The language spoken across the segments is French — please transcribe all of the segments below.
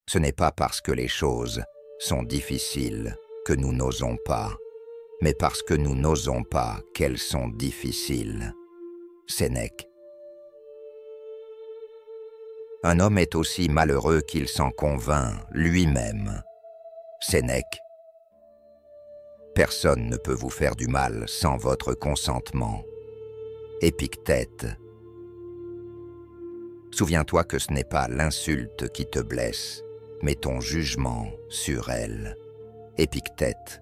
Ce n'est pas parce que les choses sont difficiles que nous n'osons pas, mais parce que nous n'osons pas qu'elles sont difficiles. Sénèque. Un homme est aussi malheureux qu'il s'en convainc lui-même. Sénèque. Personne ne peut vous faire du mal sans votre consentement. Épictète. Souviens-toi que ce n'est pas l'insulte qui te blesse, mais ton jugement sur elle. Épictète.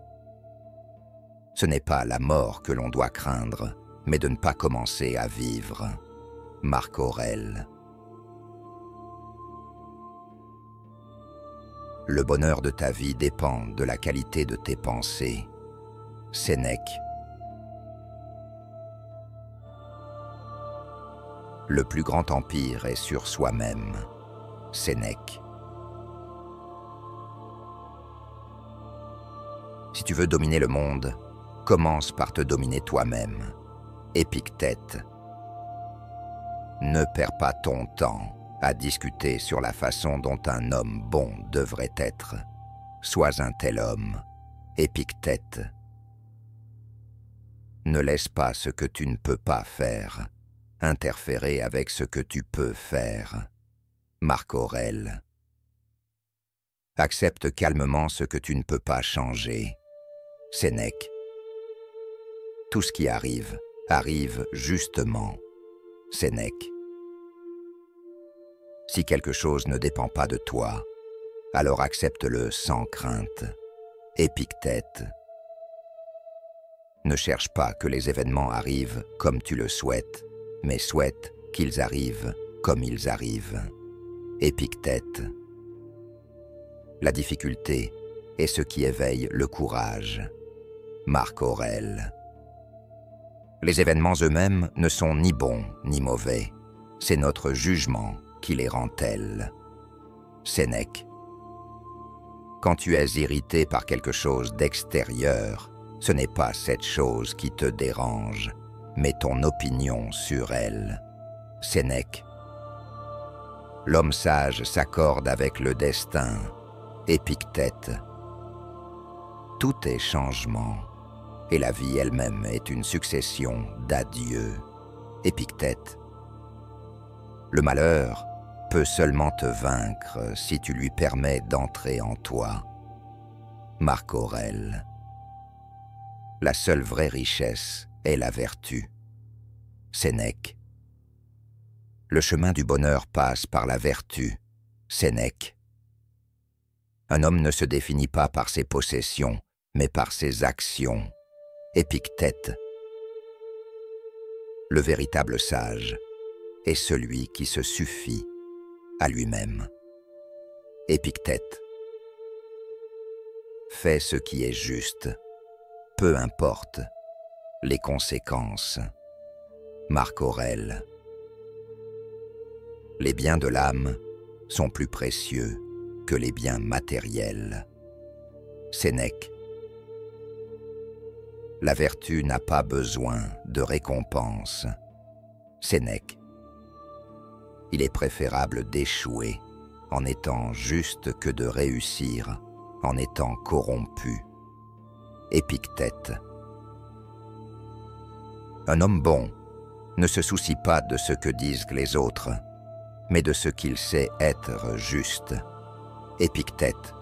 Ce n'est pas la mort que l'on doit craindre, mais de ne pas commencer à vivre. Marc Aurèle. Le bonheur de ta vie dépend de la qualité de tes pensées. Sénèque. Le plus grand empire est sur soi-même. Sénèque. Si tu veux dominer le monde, commence par te dominer toi-même. Épictète. Ne perds pas ton temps à discuter sur la façon dont un homme bon devrait être. Sois un tel homme. Épictète. Ne laisse pas ce que tu ne peux pas faire interférer avec ce que tu peux faire. Marc Aurèle. Accepte calmement ce que tu ne peux pas changer. Sénèque. Tout ce qui arrive, arrive justement. Sénèque. Si quelque chose ne dépend pas de toi, alors accepte-le sans crainte. Épictète. Ne cherche pas que les événements arrivent comme tu le souhaites, mais souhaite qu'ils arrivent comme ils arrivent. Épictète. La difficulté est ce qui éveille le courage. Marc Aurèle. Les événements eux-mêmes ne sont ni bons ni mauvais. C'est notre jugement qui les rend tels. Sénèque. Quand tu es irrité par quelque chose d'extérieur, ce n'est pas cette chose qui te dérange, mais ton opinion sur elle. Sénèque. L'homme sage s'accorde avec le destin. Épictète. Tout est changement, et la vie elle-même est une succession d'adieux. Épictète. Le malheur peut seulement te vaincre si tu lui permets d'entrer en toi. Marc Aurèle. La seule vraie richesse est la vertu. Sénèque. Le chemin du bonheur passe par la vertu. Sénèque. Un homme ne se définit pas par ses possessions, mais par ses actions. Épictète. Le véritable sage est celui qui se suffit à lui-même. Épictète. Fais ce qui est juste, peu importe les conséquences. Marc Aurèle. Les biens de l'âme sont plus précieux que les biens matériels. Sénèque. La vertu n'a pas besoin de récompense. Sénèque. Il est préférable d'échouer en étant juste que de réussir en étant corrompu. Épictète. Un homme bon ne se soucie pas de ce que disent les autres, mais de ce qu'il sait être juste. Épictète.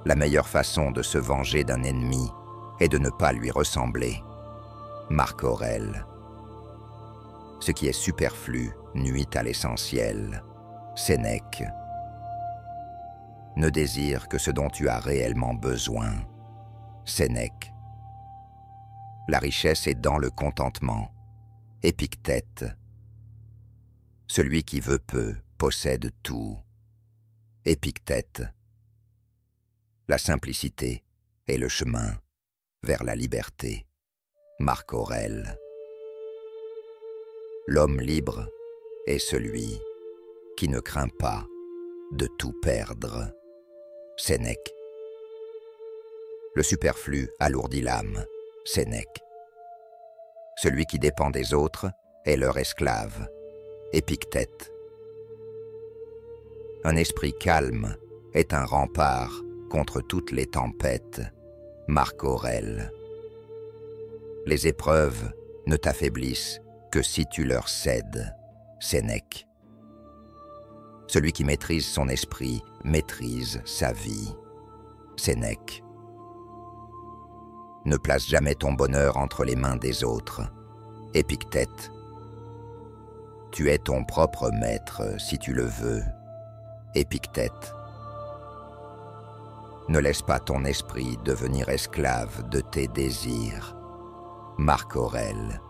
La meilleure façon de se venger d'un ennemi est de ne pas lui ressembler. Marc Aurèle. Ce qui est superflu nuit à l'essentiel. Sénèque. Ne désire que ce dont tu as réellement besoin. Sénèque. La richesse est dans le contentement. Épictète. Celui qui veut peu possède tout. Épictète. La simplicité est le chemin vers la liberté. Marc Aurèle. L'homme libre est celui qui ne craint pas de tout perdre. Sénèque. Le superflu alourdit l'âme. Sénèque. Celui qui dépend des autres est leur esclave. Épictète. Un esprit calme est un rempart contre toutes les tempêtes. Marc Aurèle. Les épreuves ne t'affaiblissent que si tu leur cèdes. Sénèque. Celui qui maîtrise son esprit maîtrise sa vie. Sénèque. Ne place jamais ton bonheur entre les mains des autres. Épictète. Tu es ton propre maître si tu le veux. Épictète. Ne laisse pas ton esprit devenir esclave de tes désirs. Marc Aurèle.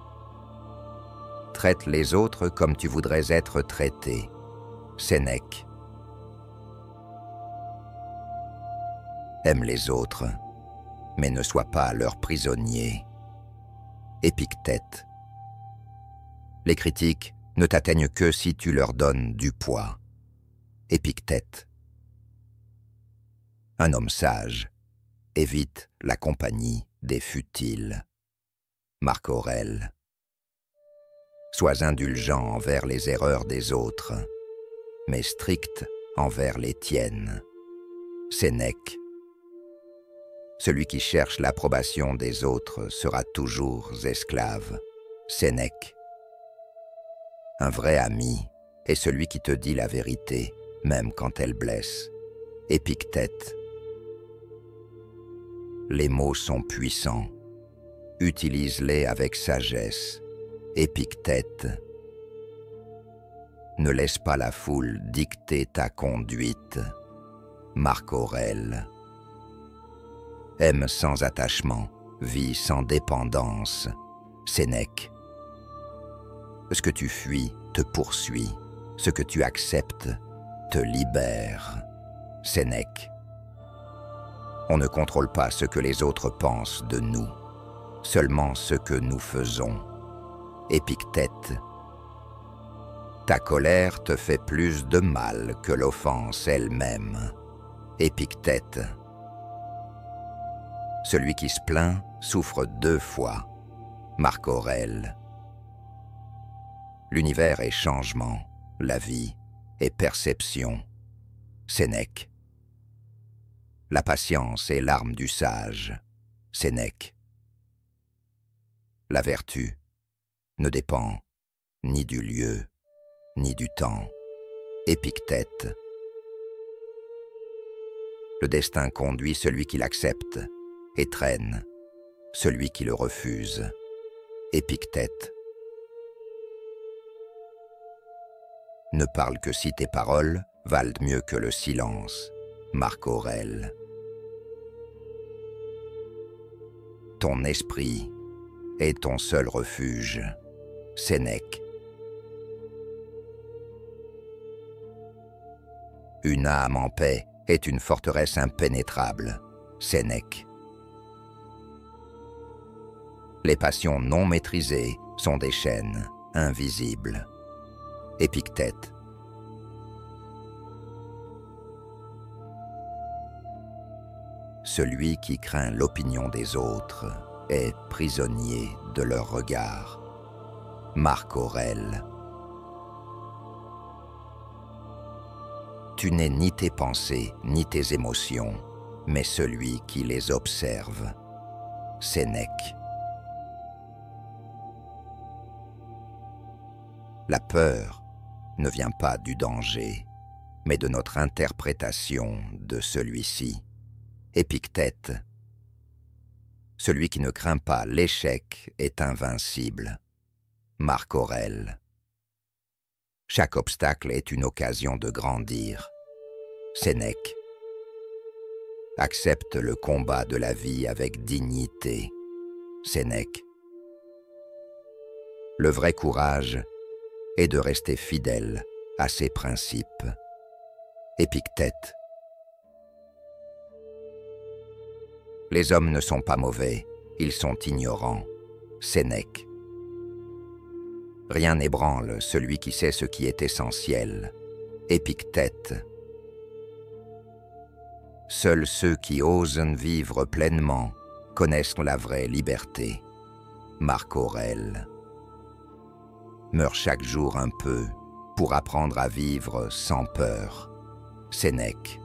Traite les autres comme tu voudrais être traité. Sénèque. Aime les autres, mais ne sois pas leur prisonnier. Épictète. Les critiques ne t'atteignent que si tu leur donnes du poids. Épictète. Un homme sage évite la compagnie des futiles. Marc Aurèle. Sois indulgent envers les erreurs des autres, mais strict envers les tiennes. Sénèque. Celui qui cherche l'approbation des autres sera toujours esclave. Sénèque. Un vrai ami est celui qui te dit la vérité, même quand elle blesse. Épictète. Les mots sont puissants. Utilise-les avec sagesse. Épictète. Ne laisse pas la foule dicter ta conduite. Marc Aurèle. Aime sans attachement, vis sans dépendance. Sénèque. Ce que tu fuis te poursuit, ce que tu acceptes te libère. Sénèque. On ne contrôle pas ce que les autres pensent de nous, seulement ce que nous faisons. Épictète. Ta colère te fait plus de mal que l'offense elle-même. Épictète. Celui qui se plaint souffre 2 fois. Marc Aurèle. L'univers est changement, la vie est perception. Sénèque. La patience est l'arme du sage. Sénèque. La vertu ne dépend ni du lieu, ni du temps. Épictète. Le destin conduit celui qui l'accepte et traîne celui qui le refuse. Épictète. Ne parle que si tes paroles valent mieux que le silence. Marc Aurèle. Ton esprit est ton seul refuge. Sénèque. Une âme en paix est une forteresse impénétrable. Sénèque. Les passions non maîtrisées sont des chaînes invisibles. Épictète. Celui qui craint l'opinion des autres est prisonnier de leur regard. Marc Aurèle. Tu n'es ni tes pensées, ni tes émotions, mais celui qui les observe. Sénèque. La peur ne vient pas du danger, mais de notre interprétation de celui-ci. Épictète. Celui qui ne craint pas l'échec est invincible. Marc Aurèle. Chaque obstacle est une occasion de grandir. Sénèque. Accepte le combat de la vie avec dignité. Sénèque. Le vrai courage est de rester fidèle à ses principes. Épictète. Les hommes ne sont pas mauvais, ils sont ignorants. Sénèque. Rien n'ébranle celui qui sait ce qui est essentiel. Épictète. Seuls ceux qui osent vivre pleinement connaissent la vraie liberté. Marc Aurèle. Meurs chaque jour un peu pour apprendre à vivre sans peur. Sénèque.